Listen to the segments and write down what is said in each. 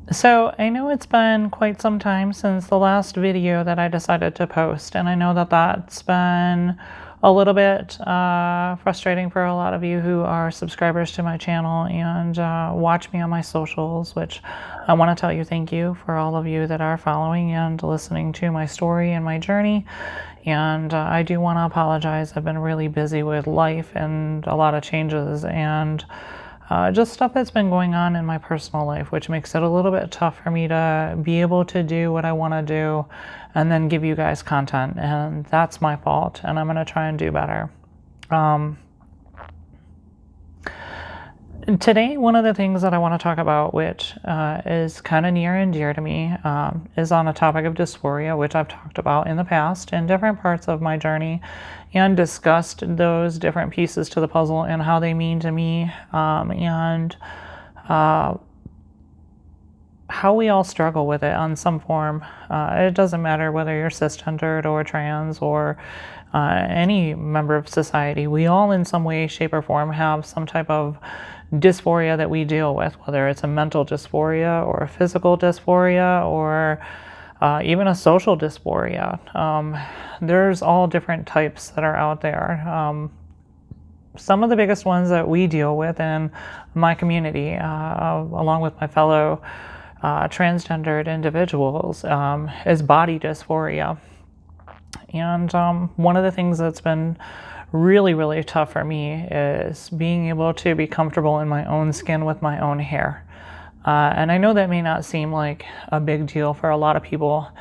So I know it's been quite some time since the last video that I decided to post, and I know that that's been a little bit frustrating for a lot of you who are subscribers to my channel and watch me on my socials, which I want to tell you thank you for all of you that are following and listening to my story and my journey. And I do want to apologize. I've been really busy with life and a lot of changes and just stuff that's been going on in my personal life, which makes it a little bit tough for me to be able to do what I want to do and then give you guys content. And that's my fault, and I'm going to try and do better. Today, one of the things that I want to talk about, which is kind of near and dear to me, is on a topic of dysphoria, which I've talked about in the past in different parts of my journey and discussed those different pieces to the puzzle and how they mean to me, and how we all struggle with it on some form. It doesn't matter whether you're cisgendered or trans or any member of society. We all in some way, shape, or form have some type of dysphoria that we deal with, whether it's a mental dysphoria or a physical dysphoria or even a social dysphoria. There's all different types that are out there. Some of the biggest ones that we deal with in my community, along with my fellow transgendered individuals, is body dysphoria. And one of the things that's been really, really tough for me is being able to be comfortable in my own skin with my own hair. And I know that may not seem like a big deal for a lot of people,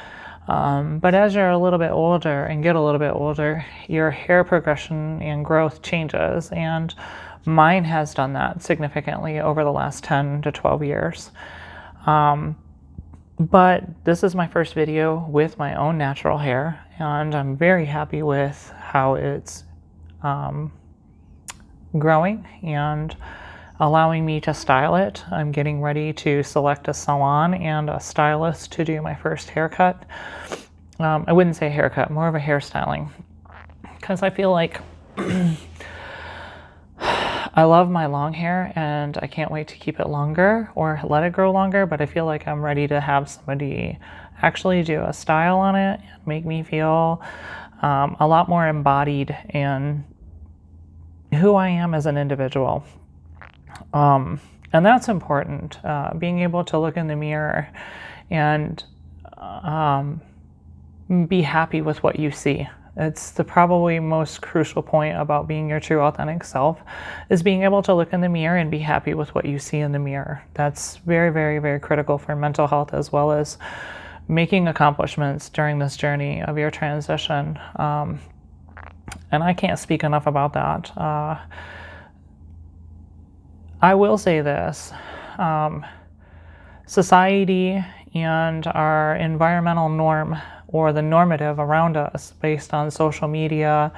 but as you're a little bit older and get a little bit older, your hair progression and growth changes. And mine has done that significantly over the last 10 to 12 years. But this is my first video with my own natural hair, and I'm very happy with how it's growing and allowing me to style it. I'm getting ready to select a salon and a stylist to do my first haircut. I wouldn't say haircut, more of a hairstyling, because I feel like I love my long hair and I can't wait to keep it longer or let it grow longer, but I feel like I'm ready to have somebody actually do a style on it and make me feel a lot more embodied in who I am as an individual. And that's important, being able to look in the mirror and be happy with what you see. It's the probably most crucial point about being your true authentic self, is being able to look in the mirror and be happy with what you see in the mirror. That's very, very, very critical for mental health, as well as making accomplishments during this journey of your transition. And I can't speak enough about that. I will say this, society and our environmental norm, or the normative around us based on social media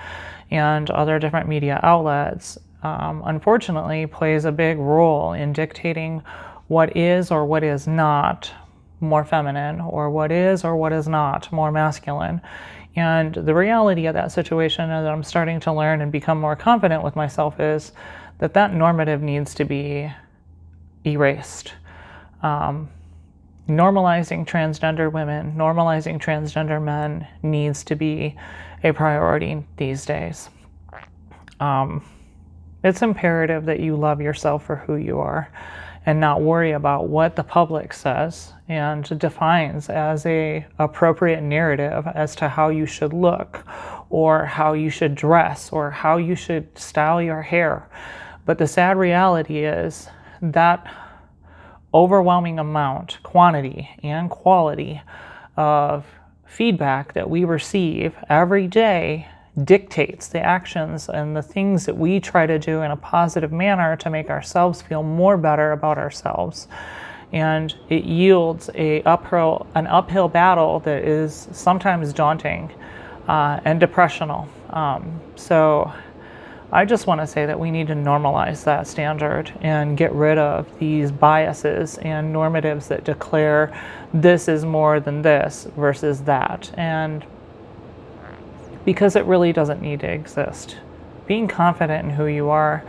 and other different media outlets, unfortunately plays a big role in dictating what is or what is not more feminine, or what is or what is not more masculine. And the reality of that situation, and that I'm starting to learn and become more confident with myself, is that that normative needs to be erased. Normalizing transgender women, normalizing transgender men needs to be a priority these days. It's imperative that you love yourself for who you are and not worry about what the public says and defines as a appropriate narrative as to how you should look or how you should dress or how you should style your hair. But the sad reality is that overwhelming amount, quantity and quality of feedback that we receive every day dictates the actions and the things that we try to do in a positive manner to make ourselves feel more better about ourselves. And it yields an uphill battle that is sometimes daunting and depressional. So I just want to say that we need to normalize that standard and get rid of these biases and normatives that declare this is more than this versus that. And because it really doesn't need to exist. Being confident in who you are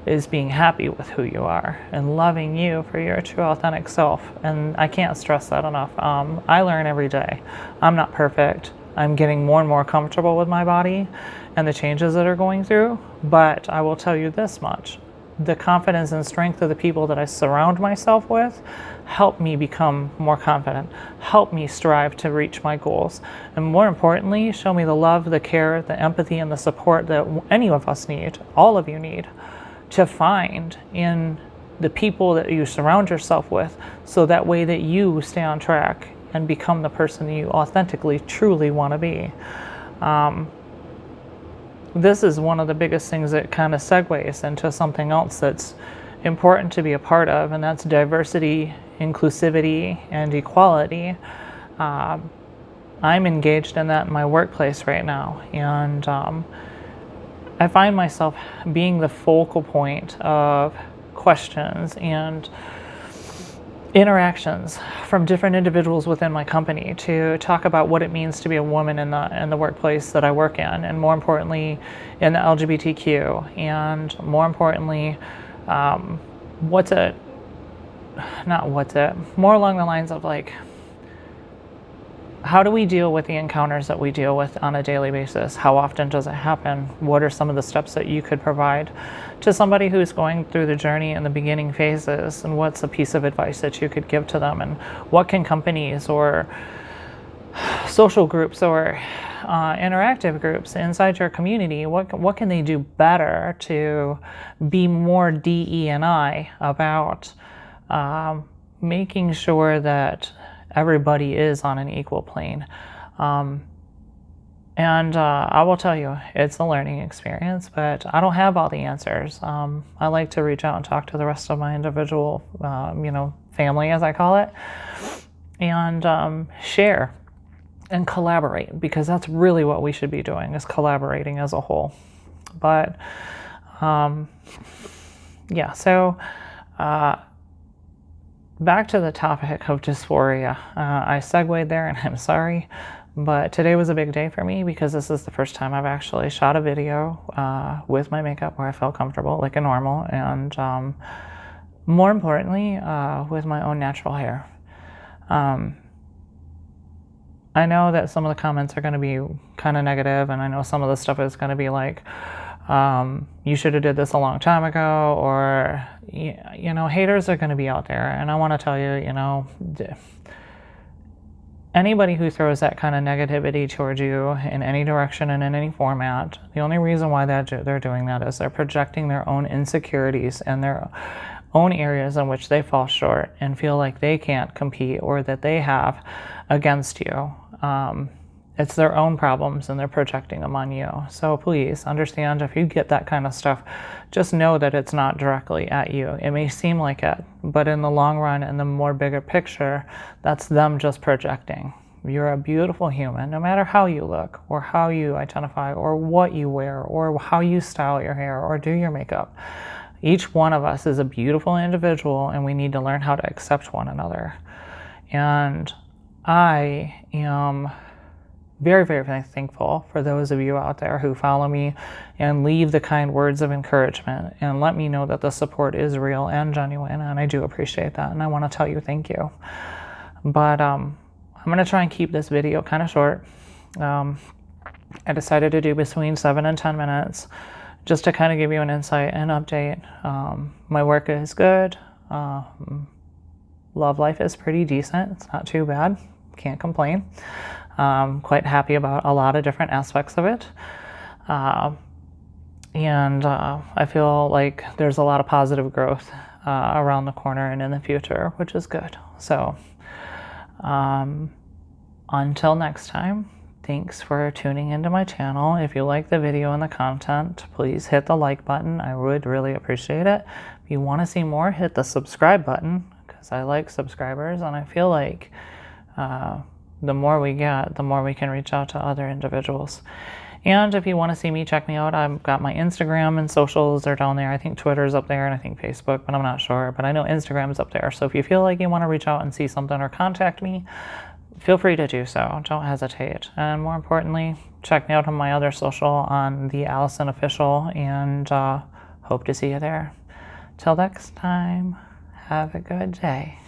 is being happy with who you are and loving you for your true authentic self. And I can't stress that enough. I learn every day. I'm not perfect. I'm getting more and more comfortable with my body and the changes that are going through. But I will tell you this much. The confidence and strength of the people that I surround myself with help me become more confident, help me strive to reach my goals, and more importantly, show me the love, the care, the empathy, and the support that any of us need, all of you need, to find in the people that you surround yourself with, so that way that you stay on track and become the person that you authentically, truly want to be. This is one of the biggest things that kind of segues into something else that's important to be a part of, and that's diversity, inclusivity, and equality. I'm engaged in that in my workplace right now, and I find myself being the focal point of questions and interactions from different individuals within my company to talk about what it means to be a woman in the workplace that I work in, and more importantly in the LGBTQ, and more importantly more along the lines of like, how do we deal with the encounters that we deal with on a daily basis? How often does it happen? What are some of the steps that you could provide to somebody who's going through the journey in the beginning phases? And what's a piece of advice that you could give to them? And what can companies or social groups or interactive groups inside your community, what can they do better to be more DE&I about making sure that everybody is on an equal plane? And I will tell you, it's a learning experience, but I don't have all the answers. I like to reach out and talk to the rest of my individual, family, as I call it, and share and collaborate, because that's really what we should be doing, is collaborating as a whole. But so back to the topic of dysphoria. I segued there, and I'm sorry, but today was a big day for me because this is the first time I've actually shot a video with my makeup where I felt comfortable, like a normal, and more importantly, with my own natural hair. I know that some of the comments are going to be kind of negative, and I know some of the stuff is going to be like, you should have did this a long time ago, or, haters are going to be out there. And I want to tell you, anybody who throws that kind of negativity towards you in any direction and in any format, the only reason why they're doing that is they're projecting their own insecurities and their own areas in which they fall short and feel like they can't compete or that they have against you. It's their own problems and they're projecting them on you. So please understand, if you get that kind of stuff, just know that it's not directly at you. It may seem like it, but in the long run, in the more bigger picture, that's them just projecting. You're a beautiful human, no matter how you look or how you identify or what you wear or how you style your hair or do your makeup. Each one of us is a beautiful individual, and we need to learn how to accept one another. And I am very, very, very thankful for those of you out there who follow me and leave the kind words of encouragement and let me know that the support is real and genuine, and I do appreciate that, and I want to tell you thank you. But I'm going to try and keep this video kind of short. I decided to do between 7 and 10 minutes just to kind of give you an insight and update. My work is good. Love life is pretty decent. It's not too bad. Can't complain. Quite happy about a lot of different aspects of it. And I feel like there's a lot of positive growth around the corner and in the future, which is good. So until next time, thanks for tuning into my channel. If you like the video and the content, please hit the like button. I would really appreciate it. If you want to see more, hit the subscribe button, because I like subscribers, and I feel like the more we get, the more we can reach out to other individuals. And if you want to see me, check me out. I've got my Instagram and socials are down there. I think Twitter's up there, and I think Facebook, but I'm not sure. But I know Instagram's up there. So if you feel like you want to reach out and see something or contact me, feel free to do so. Don't hesitate. And more importantly, check me out on my other social on the Allison Official, and hope to see you there. Till next time, have a good day.